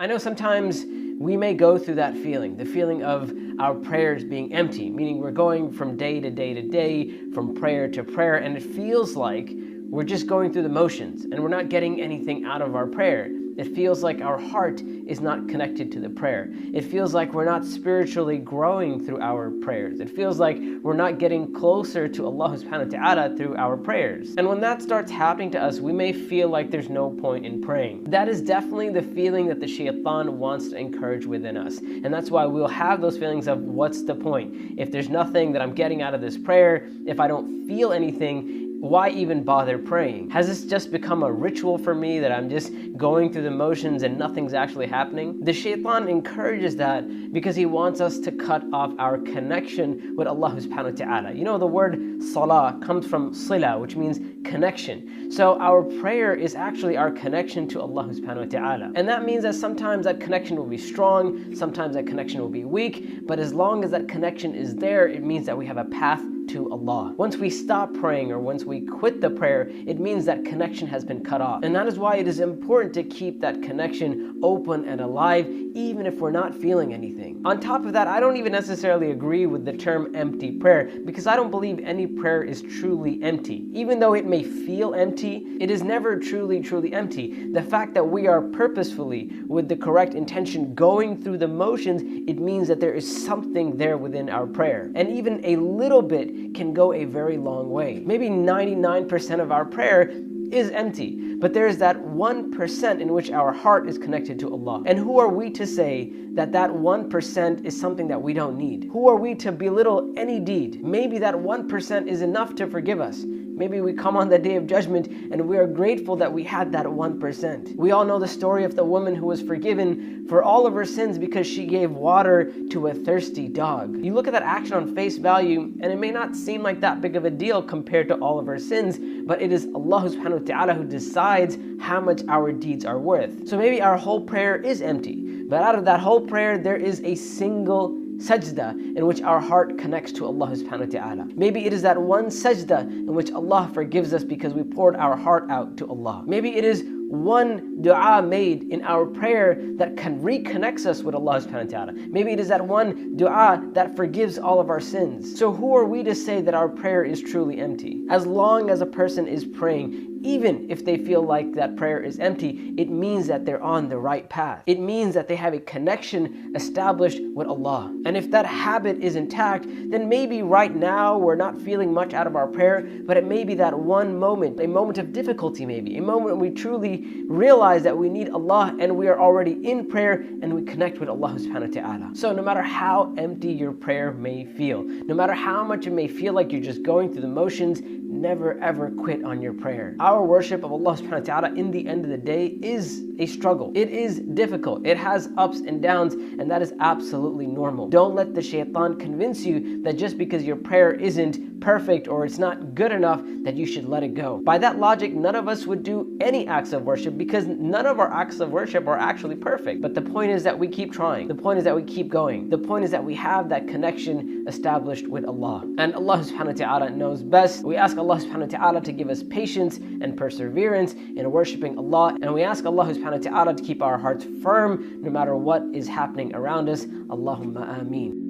I know sometimes we may go through that feeling, the feeling of our prayers being empty, meaning we're going from day to day to day, from prayer to prayer, and it feels like we're just going through the motions and we're not getting anything out of our prayer. It feels like our heart is not connected to the prayer. It feels like we're not spiritually growing through our prayers. It feels like we're not getting closer to Allah subhanahu wa ta'ala through our prayers. And when that starts happening to us, we may feel like there's no point in praying. That is definitely the feeling that the shaitan wants to encourage within us. And that's why we'll have those feelings of, what's the point? If there's nothing that I'm getting out of this prayer, if I don't feel anything, why even bother praying? Has this just become a ritual for me that I'm just going through the motions and nothing's actually happening? The shaitan encourages that because he wants us to cut off our connection with Allah subhanahu wa ta'ala. You know, the word salah comes from sila, which means connection. So our prayer is actually our connection to Allah subhanahu wa ta'ala. And that means that sometimes that connection will be strong, sometimes that connection will be weak, but as long as that connection is there, it means that we have a path to Allah. Once we stop praying or once we quit the prayer, it means that connection has been cut off. And that is why it is important to keep that connection open and alive, even if we're not feeling anything. On top of that, I don't even necessarily agree with the term empty prayer, because I don't believe any prayer is truly empty. Even though it may feel empty, it is never truly empty. The fact that we are purposefully, with the correct intention, going through the motions, it means that there is something there within our prayer. And even a little bit can go a very long way. Maybe 99% of our prayer is empty, but there's that 1% in which our heart is connected to Allah. And who are we to say that that 1% is something that we don't need? Who are we to belittle any deed? Maybe that 1% is enough to forgive us. Maybe we come on the day of judgment and we are grateful that we had that 1%. We all know the story of the woman who was forgiven for all of her sins because she gave water to a thirsty dog. You look at that action on face value and it may not seem like that big of a deal compared to all of her sins, but it is Allah subhanahu wa ta'ala who decides how much our deeds are worth. So maybe our whole prayer is empty, but out of that whole prayer there is a single sajda in which our heart connects to Allah subhanahu wa ta'ala. Maybe it is that one sajda in which Allah forgives us because we poured our heart out to Allah. Maybe it is one dua made in our prayer that reconnects us with Allah subhanahu wa ta'ala. Maybe it is that one dua that forgives all of our sins. So who are we to say that our prayer is truly empty? As long as a person is praying, even if they feel like that prayer is empty, it means that they're on the right path. It means that they have a connection established with Allah. And if that habit is intact, then maybe right now we're not feeling much out of our prayer, but it may be that one moment, a moment of difficulty maybe, a moment when we truly realize that we need Allah and we are already in prayer and we connect with Allah subhanahu wa ta'ala. So no matter how empty your prayer may feel, no matter how much it may feel like you're just going through the motions, never ever quit on your prayer. Our worship of Allah subhanahu wa ta'ala in the end of the day is a struggle. It is difficult. It has ups and downs, and that is absolutely normal. Don't let the shaitan convince you that just because your prayer isn't perfect or it's not good enough that you should let it go. By that logic, none of us would do any acts of worship because none of our acts of worship are actually perfect. But the point is that we keep trying. The point is that we keep going. The point is that we have that connection established with Allah. And Allah subhanahu wa ta'ala knows best. We ask Allah subhanahu wa ta'ala to give us patience and perseverance in worshiping Allah. And we ask Allah subhanahu wa ta'ala to keep our hearts firm no matter what is happening around us. Allahumma ameen.